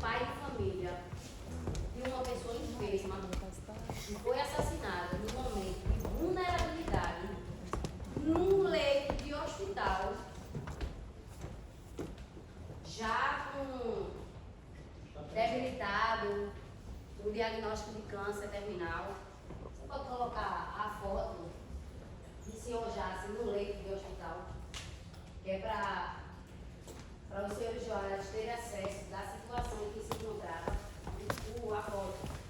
pai de família de uma pessoa enferma que foi assassinada num momento de vulnerabilidade, num leito de hospital, já com debilitado, um diagnóstico de câncer terminal. Você pode colocar a foto do senhor Jace no leito de hospital, que é para os senhores Joaras terem acesso da situação em que se encontrava a foto.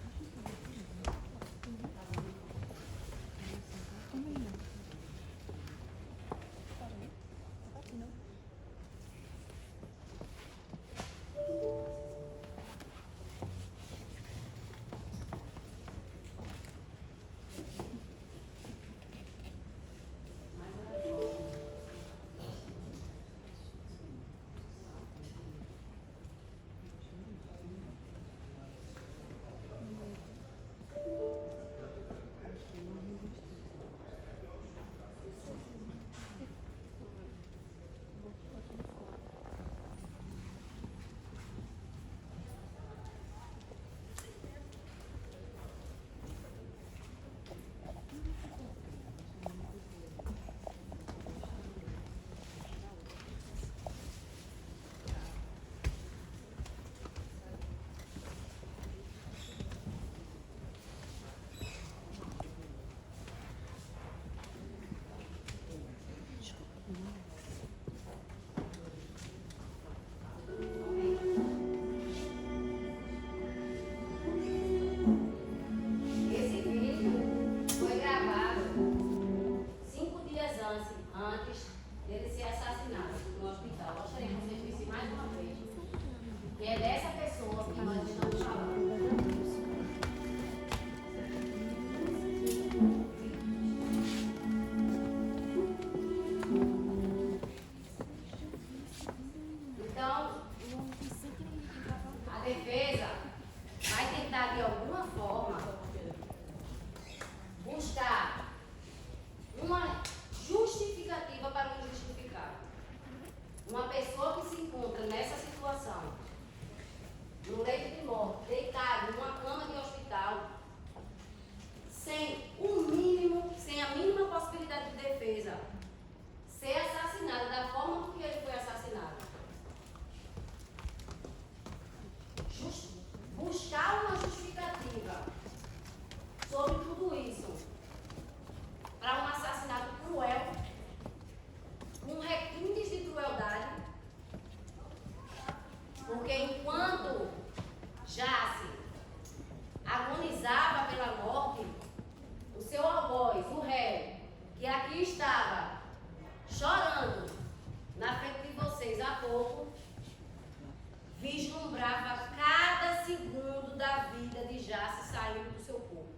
Vislumbrava cada segundo da vida de Jace saindo do seu corpo.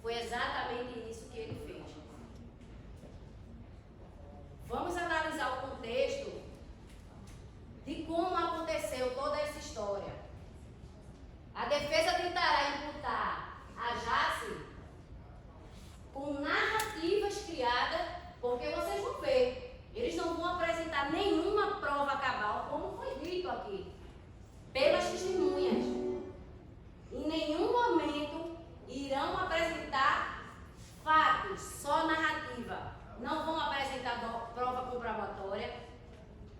Foi exatamente isso que ele fez. Vamos analisar o contexto de como aconteceu toda essa história. A defesa tentará imputar a Jace com narrativas criadas, porque vocês vão ver, eles não vão apresentar nenhuma prova cabal, como foi dito aqui, pelas testemunhas. Em nenhum momento irão apresentar fatos, só narrativa. Não vão apresentar prova comprobatória.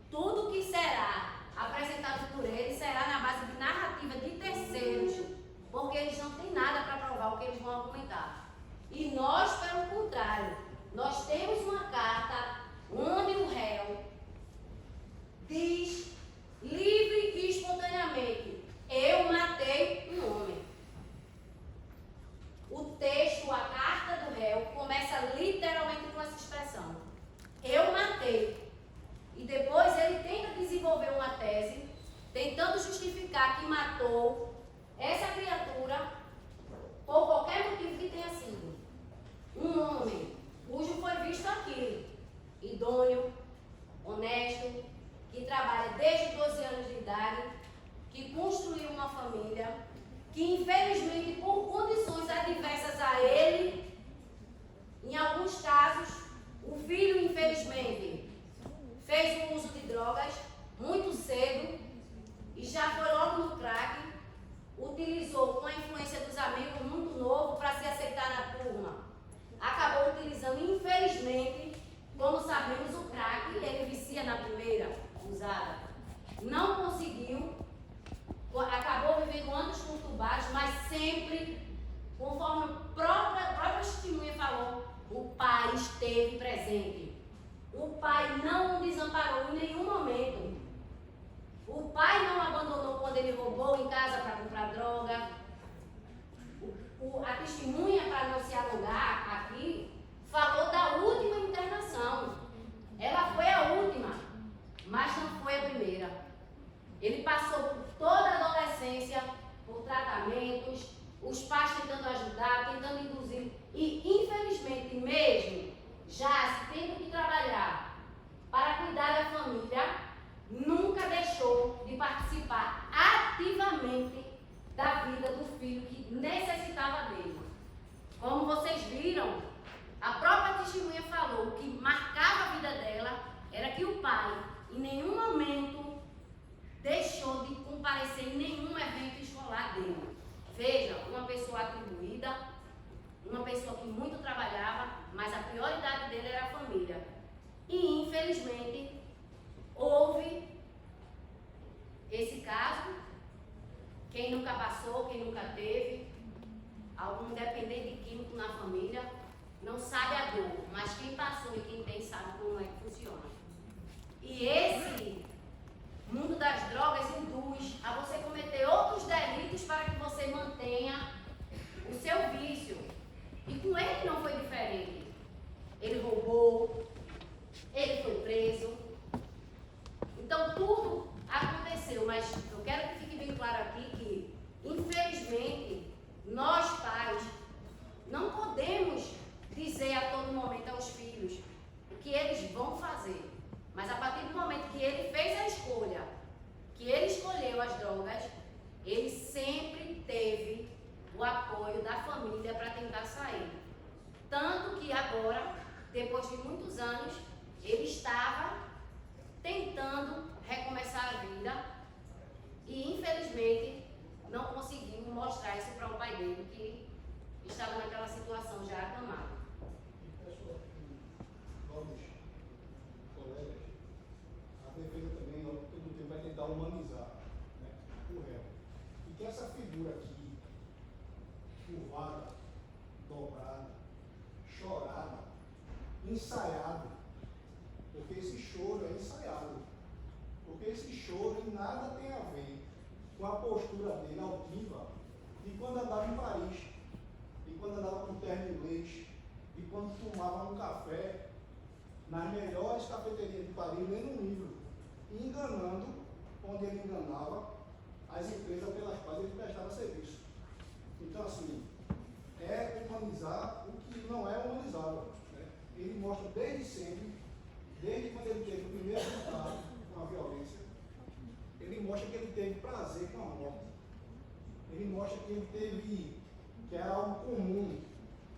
Tudo que será apresentado por eles será na base de narrativa de terceiros, porque eles não têm nada para provar o que eles vão argumentar. E nós, pelo contrário, nós temos uma carta onde o réu diz livre e espontaneamente: eu matei um homem. O texto, a carta do réu, começa literalmente com essa expressão: eu matei. E depois ele tenta desenvolver uma tese, tentando justificar que matou essa criatura por qualquer motivo que tenha sido. Um homem cujo foi visto aqui, idôneo, honesto, que trabalha desde 12 anos de idade, que construiu uma família, que infelizmente por condições adversas a ele, em alguns casos, o filho infelizmente fez o uso de drogas muito cedo e já foi logo no crack. conseguiu, acabou vivendo anos conturbados, mas sempre, conforme a própria testemunha falou, o pai esteve presente. O pai não o desamparou em nenhum momento. O pai não abandonou quando ele roubou em casa para comprar droga. A testemunha, para não se alugar aqui, falou da última internação. Ela foi a última, mas não foi a primeira. Ele passou por toda a adolescência, por tratamentos, os pais tentando ajudar, tentando induzir. E, infelizmente, mesmo já tendo que trabalhar para cuidar da família, nunca deixou de participar ativamente da vida do filho que necessitava dele. Como vocês viram, a própria testemunha falou, o que marcava a vida dela era que o pai, em nenhum momento, deixou de comparecer em nenhum evento escolar dele. Veja, uma pessoa atribuída, uma pessoa que muito trabalhava, mas a prioridade dele era a família. E, infelizmente, houve esse caso. Quem nunca passou, quem nunca teve, algum dependente de químico na família, não sabe a dor, mas quem passou e quem tem sabe como é que funciona. E esse mundo das drogas induz a você cometer outros delitos para que você mantenha o seu vício. E com ele não foi diferente. Ele roubou, ele foi preso. Então tudo aconteceu, mas eu quero que fique bem claro aqui que, infelizmente, nós pais não podemos dizer a todo momento aos filhos o que eles vão fazer. Mas a partir do momento que ele fez a escolha, que ele escolheu as drogas, ele sempre teve o apoio da família para tentar sair. Tanto que agora, depois de muitos anos, ele estava tentando recomeçar a vida e, infelizmente, não conseguiu mostrar isso para o pai dele, que estava naquela situação já acamado. Colegas, a defesa também, ao todo tempo, vai tentar humanizar, né, o réu. E que essa figura aqui, curvada, dobrada, chorada, ensaiada, porque esse choro é ensaiado, porque esse choro em nada tem a ver com a postura dele altiva de quando andava em Paris, de quando andava com terno inglês, de quando tomava um café nas melhores cafeterias de Paris, lendo um livro, e enganando, onde ele enganava, as empresas pelas quais ele prestava serviço. Então, assim, é humanizar o que não é humanizável, né? Ele mostra desde sempre, desde quando ele teve o primeiro contato com a violência, ele mostra que ele teve prazer com a morte. Ele mostra que ele teve, que era algo comum,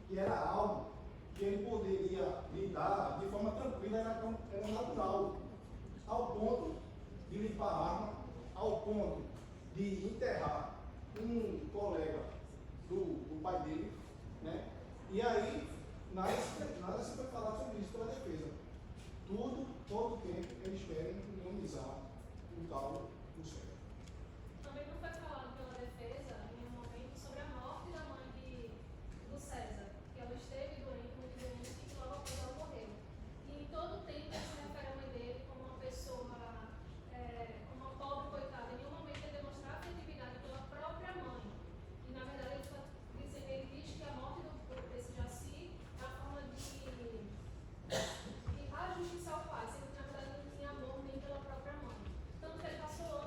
que era algo que ele poderia lidar de forma tranquila, era natural, ao ponto de limpar a arma, ao ponto de enterrar um colega do pai dele, né? E aí, nada se foi falado sobre isso pela defesa. Todo tempo, eles querem minimizar o tal do céu. Também não foi falado pela defesa, em nenhum momento, sobre a morte da mãe do César, que ela esteve doente, muito doente, e que logo após ela morreu. E em todo o tempo se refere à mãe dele como uma pessoa, como uma pobre coitada. Em nenhum momento ele demonstrar afetividade pela própria mãe. E na verdade ele diz que a morte desse Jaci é a forma de ajustiçar o pai, sendo que na verdade não tinha amor nem pela própria mãe. Tanto que ele passou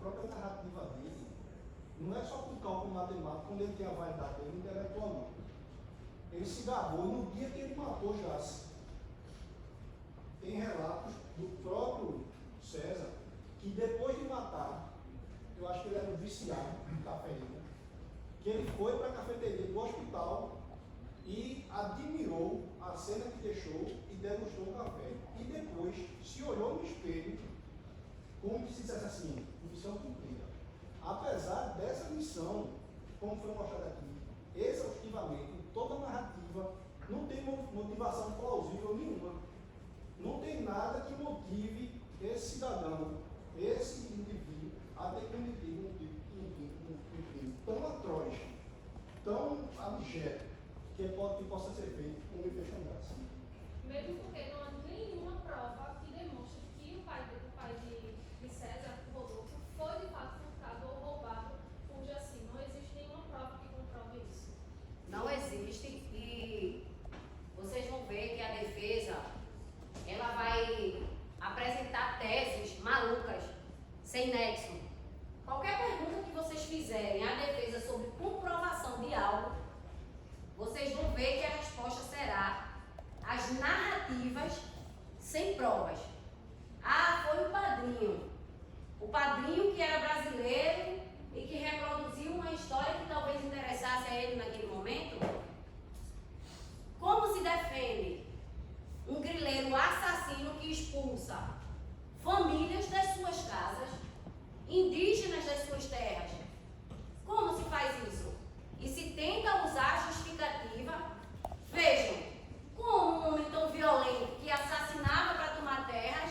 própria narrativa dele não é só com cálculo matemático, quando ele tem a vaidade dele intelectual, não. Ele se gabou no dia que ele matou Jace. Tem relatos do próprio César que depois de matar, eu acho que ele era um viciado em cafeína, que ele foi para a cafeteria do hospital e admirou a cena que deixou e degustou o café. E depois se olhou no espelho, como se dissesse assim, missão cumprida. Apesar dessa missão, como foi mostrado aqui, exaustivamente, toda a narrativa não tem motivação plausível nenhuma. Não tem nada que motive esse cidadão, esse indivíduo, a ter cometido um crime tão atroz, tão abjeto, que possa ser feito como ele fez com Jace. Mesmo porque não há nenhuma prova que demonstre que o pai de César, Rodolfo, foi de fato furtado ou roubado por Jaci. Não existe nenhuma prova que comprove isso. Não existe, e vocês vão ver que a defesa ela vai apresentar teses malucas, sem nexo. Qualquer pergunta que vocês fizerem à defesa sobre comprovação de algo, vocês vão ver que a resposta será as narrativas sem provas. Ah, foi o padrinho. O padrinho que era brasileiro e que reproduziu uma história que talvez interessasse a ele naquele momento. Como se defende um grileiro assassino que expulsa famílias das suas casas, indígenas das suas terras? Como se faz isso? E se tenta usar a justificativa, vejam, como um homem tão violento que assassinava para tomar terras,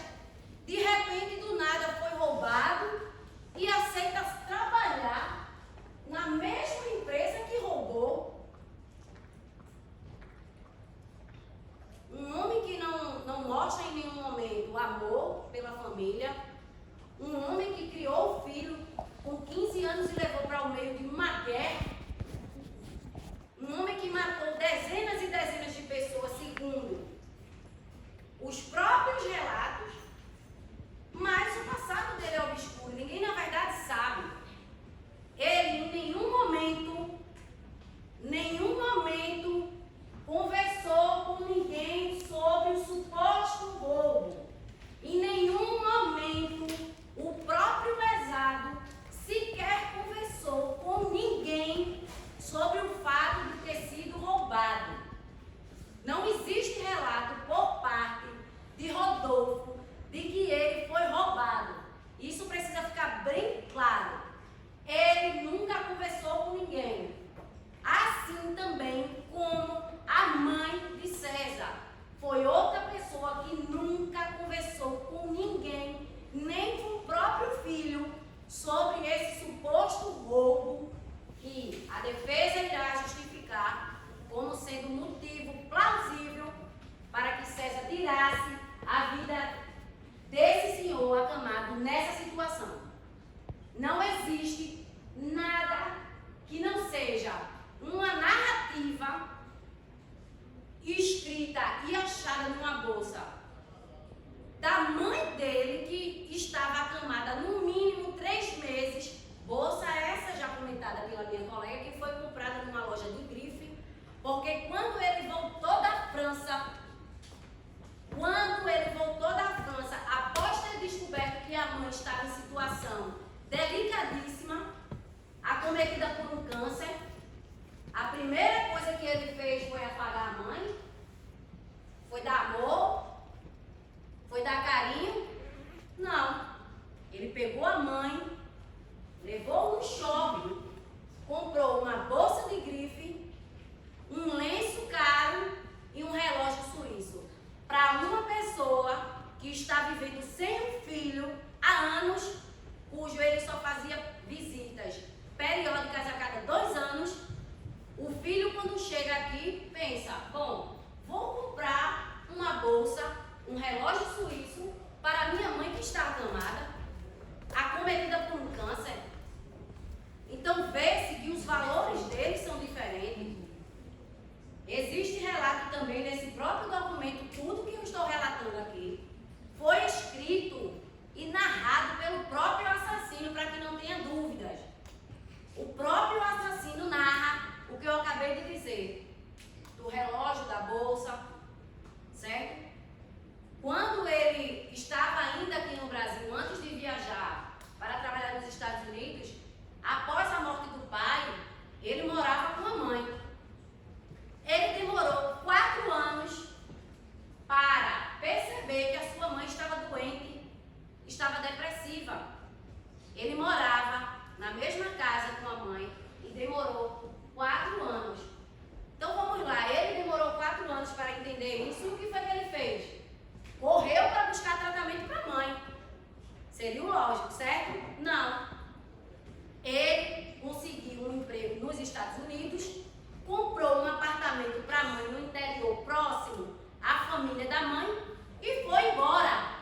de repente do nada foi roubado e aceita trabalhar na mesma empresa que roubou. Um homem que não mostra em nenhum momento amor pela família, um homem que criou o filho com 15 anos e levou para o meio de uma guerra, um homem que matou dezenas e dezenas de pessoas, segundo os próprios relatos, mas o passado dele é obscuro, ninguém na verdade sabe. Ele em nenhum momento conversou com ninguém sobre o suposto roubo. Em nenhum momento o próprio lesado sequer conversou com ninguém sobre o fato de ter sido roubado. Não existe relato por parte de Rodolfo de que ele foi roubado. Isso precisa ficar bem claro. Ele nunca conversou com ninguém. Assim também como a mãe de César. Foi outra pessoa que nunca conversou com ninguém, nem com o próprio filho, sobre esse suposto roubo que a defesa irá justificar como sendo motivo plausível para que César tirasse a vida desse senhor acamado nessa situação. Não existe nada que não seja uma narrativa escrita e achada numa bolsa da mãe dele, que estava acamada no mínimo 3 meses. Bolsa essa já comentada pela minha colega, que foi comprada numa loja de grife, porque quando ele voltou da França, após ter descoberto que a mãe estava em situação delicadíssima, acometida por um câncer, a primeira coisa que ele fez foi apagar a mãe, foi dar amor, foi dar carinho. Não, ele pegou a mãe, levou no shopping, comprou uma bolsa de grife, um lenço caro e um relógio suíço. Para uma pessoa que está vivendo sem um filho há anos, cujo ele só fazia visitas periódicas a cada 2 anos, o filho, quando chega aqui, pensa: bom, vou comprar uma bolsa, um relógio suíço para minha mãe que está acamada, acometida por um câncer. Então vê-se que os valores deles são diferentes. Existe relato também nesse próprio documento, tudo que eu estou relatando aqui foi escrito e narrado pelo próprio assassino. assassino para que não tenha dúvidas. O próprio assassino narra o que eu acabei de dizer, do relógio, da bolsa, certo? Quando ele estava ainda aqui no Brasil, antes de viajar para trabalhar nos Estados Unidos, após a morte do pai, ele morava com a mãe. Ele demorou 4 anos para perceber que a sua mãe estava doente, estava depressiva. Ele morava na mesma casa com a mãe e demorou 4 anos. Então vamos lá, ele demorou 4 anos para entender isso e o que foi que ele fez? Correu para buscar tratamento para a mãe. Seria o lógico, certo? Não. Ele conseguiu um emprego nos Estados Unidos, comprou um apartamento para a mãe no interior, próximo à família da mãe, e foi embora.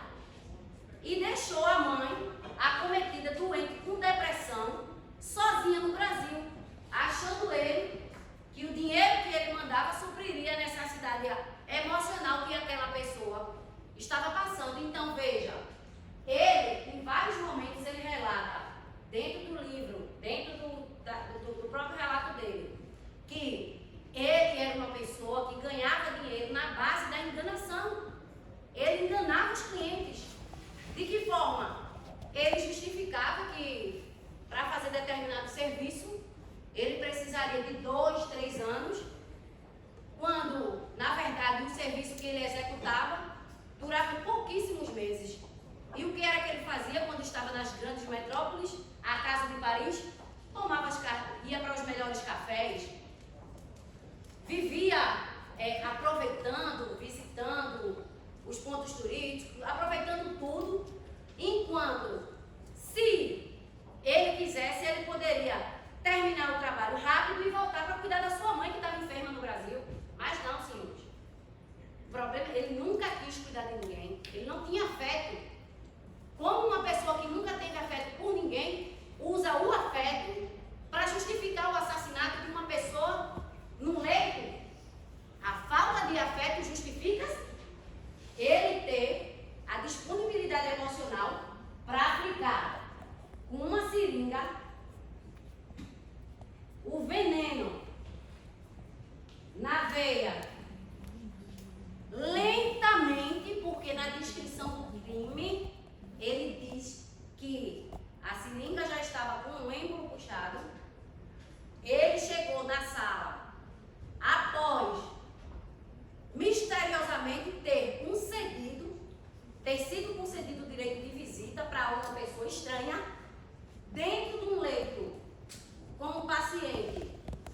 E deixou a mãe, acometida, doente, com depressão, sozinha no Brasil, achando ele que o dinheiro que ele mandava supriria a necessidade emocional que aquela pessoa estava passando. Então veja, ele, em vários momentos, ele relata, dentro do livro, dentro do próprio relato dele, que ele era uma pessoa que ganhava dinheiro na base da enganação. Ele enganava os clientes. De que forma? Ele justificava que para fazer determinado serviço ele precisaria de 2, 3 anos, quando, na verdade, o serviço que ele executava durava pouquíssimos meses. E o que era que ele fazia quando estava nas grandes metrópoles, a casa de Paris? Ia para os melhores cafés, vivia aproveitando, visitando os pontos turísticos, aproveitando tudo, enquanto, se ele quisesse, ele poderia terminar o trabalho rápido e voltar para cuidar da sua mãe que estava enferma no Brasil. Mas não, senhores. O problema, ele nunca quis cuidar de ninguém, ele não tinha afeto. Como uma pessoa que nunca teve afeto por ninguém, usa o afeto para justificar o assassinato de uma pessoa num leito. A falta de afeto justifica ele ter a disponibilidade emocional para aplicar com uma seringa o veneno na veia, lentamente, porque na descrição do crime ele diz que a seringa já estava com um êmbolo puxado. Ele chegou na sala após misteriosamente ter sido concedido o direito de visita para outra pessoa estranha, dentro de um leito com o paciente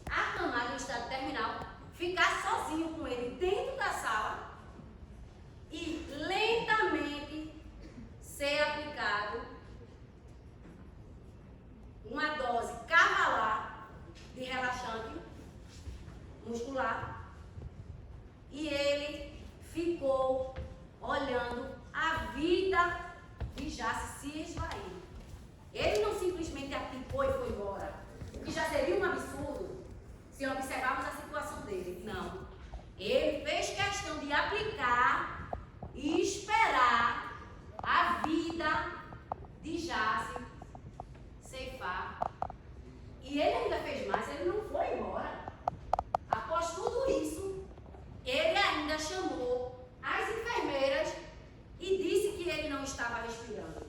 acamado em estado terminal, ficar sozinho com ele dentro da sala e lentamente ser aplicado uma dose cavalar de relaxante muscular, e ele ficou olhando a vida de Jace se esvair. Ele não simplesmente aplicou e foi embora, o que já seria um absurdo se observarmos a situação dele. Não. Ele fez questão de aplicar e esperar a vida de Jace ceifar. E ele ainda fez mais, ele não foi embora. Após tudo isso, ele ainda chamou as enfermeiras e disse que ele não estava respirando.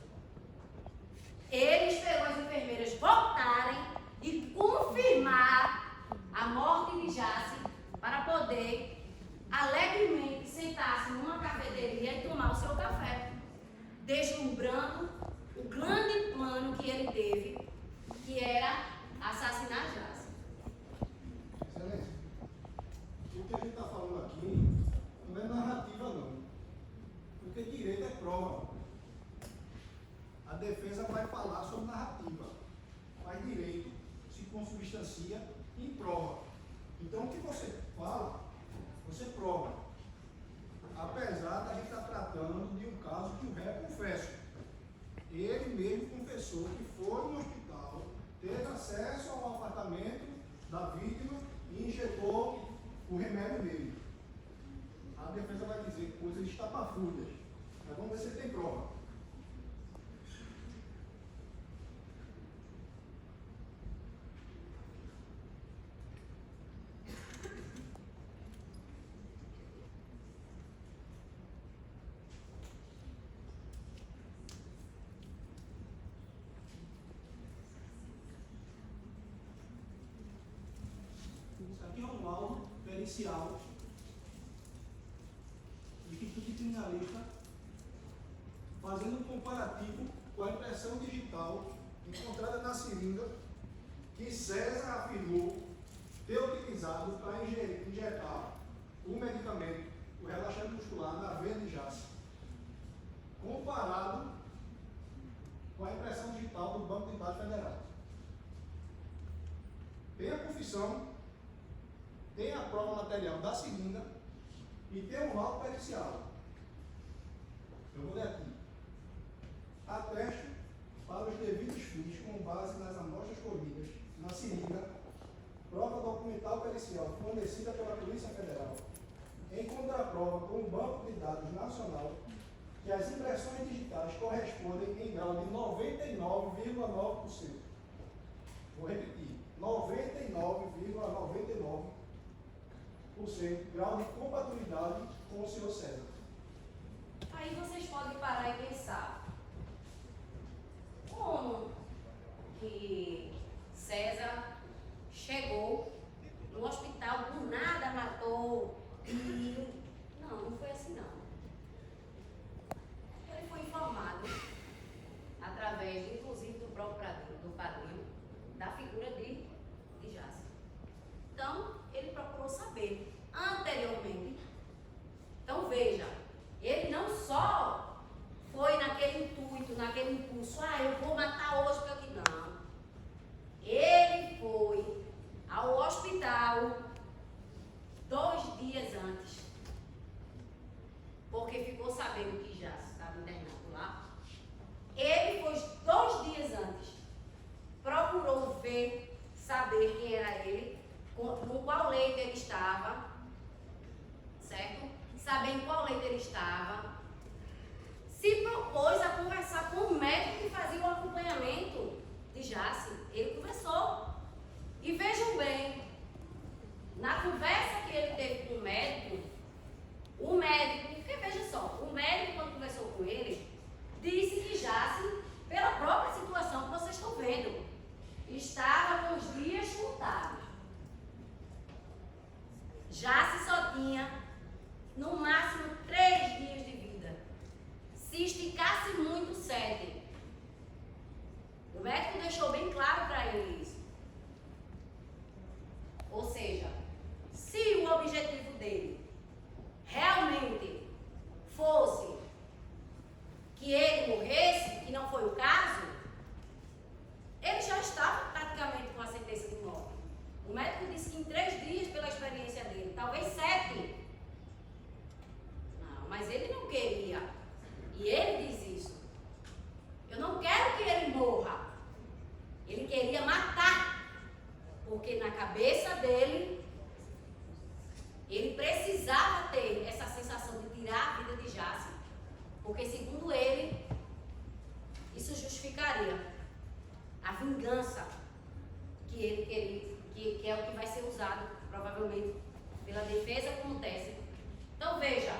Ele esperou as enfermeiras voltarem e confirmar a morte de Jace para poder alegremente sentar-se numa cafeteria e tomar o seu café, deslumbrando o grande plano que ele teve, que era assassinar Jace. Excelência, o que a gente está falando aqui não é narrativa, não. Porque direito é prova. A defesa vai falar sobre narrativa, mas direito se consubstancia em prova. Então, o que você fala, você prova. Apesar da gente estar tratando de um caso que o réu confessa. Ele mesmo confessou que foi no hospital, teve acesso ao apartamento da vítima e injetou o remédio nele. A defesa vai dizer coisas estapafúrdias. Mas vamos ver se ele tem prova. pericial e quitute criminalista, fazendo um comparativo com a impressão digital encontrada na seringa que César afirmou ter utilizado para injetar o medicamento, o relaxante muscular, na veia de Jace, comparado com a impressão digital do Banco de Dados Federal. Tem a confissão, tem a prova material da seringa e tem o laudo pericial. Eu vou ler aqui. Atesto para os devidos fins com base nas amostras colhidas na seringa, prova documental pericial fornecida pela Polícia Federal, em contraprova com o Banco de Dados Nacional, que as impressões digitais correspondem em grau de 99,9%. Vou repetir, 99,99% grau de compatibilidade com o senhor César. Aí vocês podem parar e pensar, como que César chegou no hospital, do nada matou e... Não foi assim não. Ele foi informado, através, inclusive, do próprio padrinho, da figura de Jace. Então, ele procurou saber anteriormente. Então, veja, ele não só foi naquele intuito, naquele impulso, eu vou matar hoje porque não. Ele foi ao hospital 2 dias antes, porque ficou sabendo que Jace estava internado lá. Ele foi 2 dias antes, procurou ver, saber quem era ele, no qual leito ele estava, certo? Saber em qual leito ele estava. Se propôs a conversar com o médico que fazia o acompanhamento de Jace. Ele conversou. E vejam bem, na conversa que ele teve com o médico, porque veja só, o médico, quando conversou com ele, disse que Jace, pela própria situação que vocês estão vendo, estava com os dias contados. Jace só tinha, no máximo, 3 dias de vida. Se esticasse muito, 7. O médico deixou bem claro para ele isso. Ou seja, se o objetivo dele realmente fosse que ele morresse, que não foi o caso, ele já estava praticamente com a sentença de morte. O médico disse que em 3 dias, pela experiência dele, talvez 7. Não, mas ele não queria. E ele diz isso. Eu não quero que ele morra. Ele queria matar. Porque na cabeça dele, ele precisava ter essa sensação de tirar a vida de Jace. Porque, segundo ele, isso justificaria a vingança que ele queria, que é o que vai ser usado, provavelmente, pela defesa como tese. Então, veja,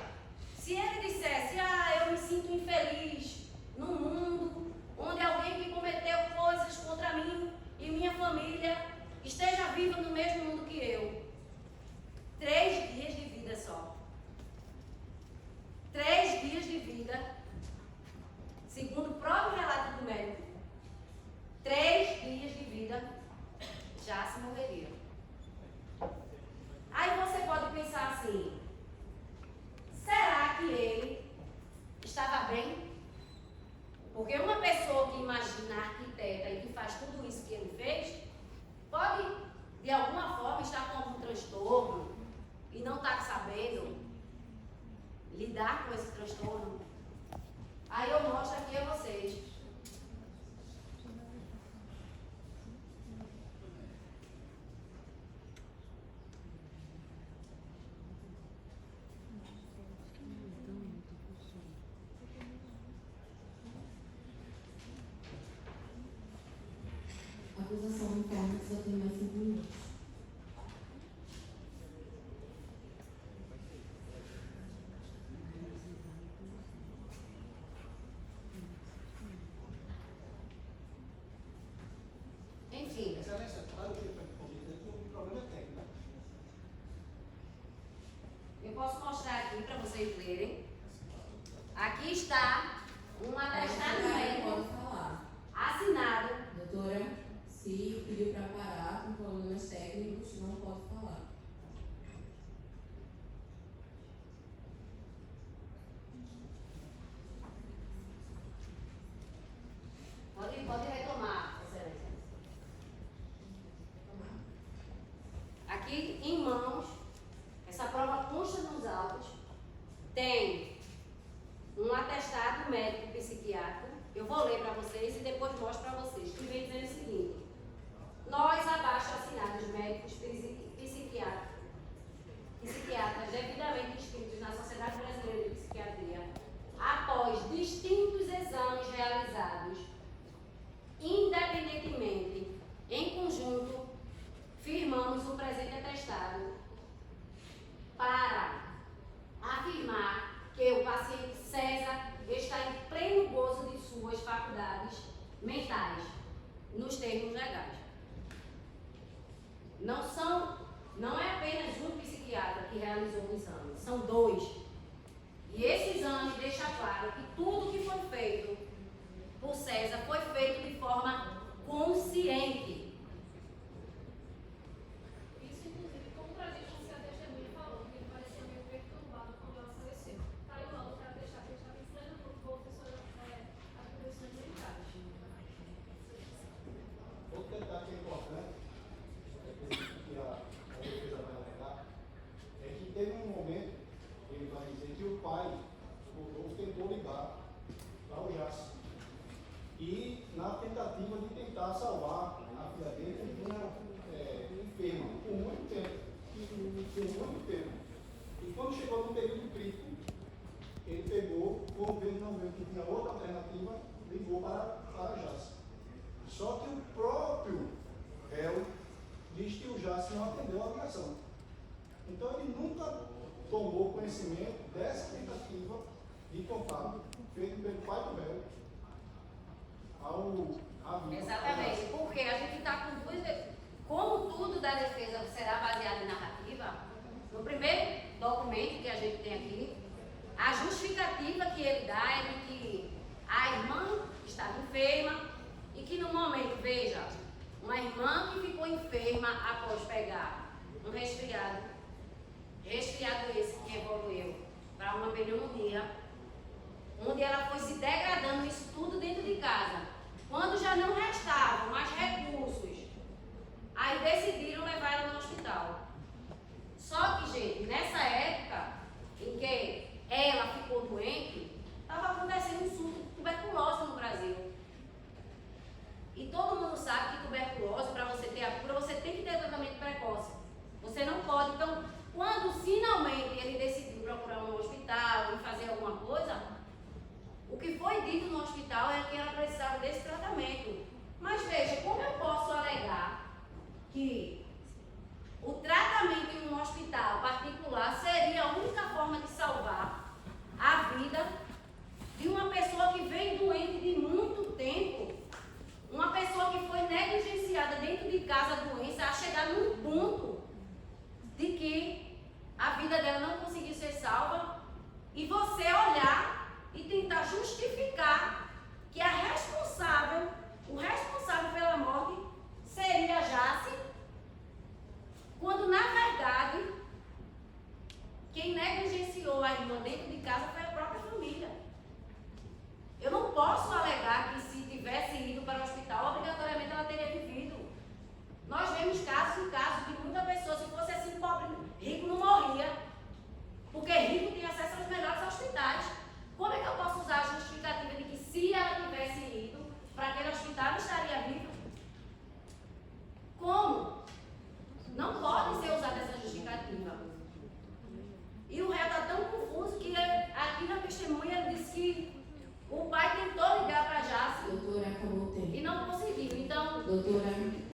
se ele dissesse, eu me sinto infeliz num mundo onde alguém que cometeu coisas contra mim e minha família esteja viva no mesmo mundo que eu. 3 dias de vida só. 3 dias de vida, segundo o próprio relato do médico. 3 dias de vida, já se morreria. Aí você pode pensar assim, será que ele estava bem? Porque uma pessoa que imagina arquiteta e que faz tudo isso que ele fez, pode, de alguma forma, estar com algum transtorno e não estar sabendo lidar com esse transtorno. Aí eu mostro aqui a vocês. A acusação informa que só tem mais 5 minutos. Enfim, Excelência, claro que o problema é técnico. nos termos legais. Não é apenas um psiquiatra que realizou o exame, são 2. E esse exame deixa claro que tudo que foi feito por César foi feito de forma consciente. Isso, inclusive, como pra gente não ser a testemunha falou, que ele parecia meio perturbado quando ela faleceu. Tá aí logo para deixar que ele estava em pleno grupo, professor, atribuições militares. Outro detalhe que é importante, que a defesa vai alegar, é que teve um momento, ele vai dizer que o pai, o Rodolfo, tentou ligar para o Jace. E na tentativa de tentar salvar a filha dele, que vinha enferma por muito tempo. E quando chegou no período crítico, ele pegou, como vendo não viu que tinha outra alternativa, ligou para Jace. Só que o próprio réu diz que o Jace não atendeu a ligação. Então ele nunca tomou conhecimento dessa tentativa de contato feito pelo pai do réu à vítima. Exatamente, porque a gente está com 2. Como tudo da defesa será baseado em narrativa, no primeiro documento que a gente tem aqui, a justificativa que ele dá é de que a irmã estava enferma e que no momento, veja, uma irmã que ficou enferma após pegar um resfriado esse que evoluiu para uma pneumonia, onde ela foi se degradando isso tudo dentro de casa. Quando já não restavam mais recursos, aí decidiram levar ela no hospital. Só que, gente, nessa época em que ela ficou doente, estava acontecendo um surto de tuberculose no Brasil. E todo mundo sabe que tuberculose, para você ter a cura, você tem que ter tratamento precoce. Você não pode. Então, quando finalmente ele decidiu procurar um hospital e fazer alguma coisa, o que foi dito no hospital é que ela precisava desse tratamento. Mas veja, como eu posso alegar que o tratamento em um hospital particular seria a única forma de salvar a vida de uma pessoa que vem doente de muito tempo, uma pessoa que foi negligenciada dentro de casa, doença, a chegar num ponto de que a vida dela não conseguiu ser salva, e você olhar e tentar justificar que o responsável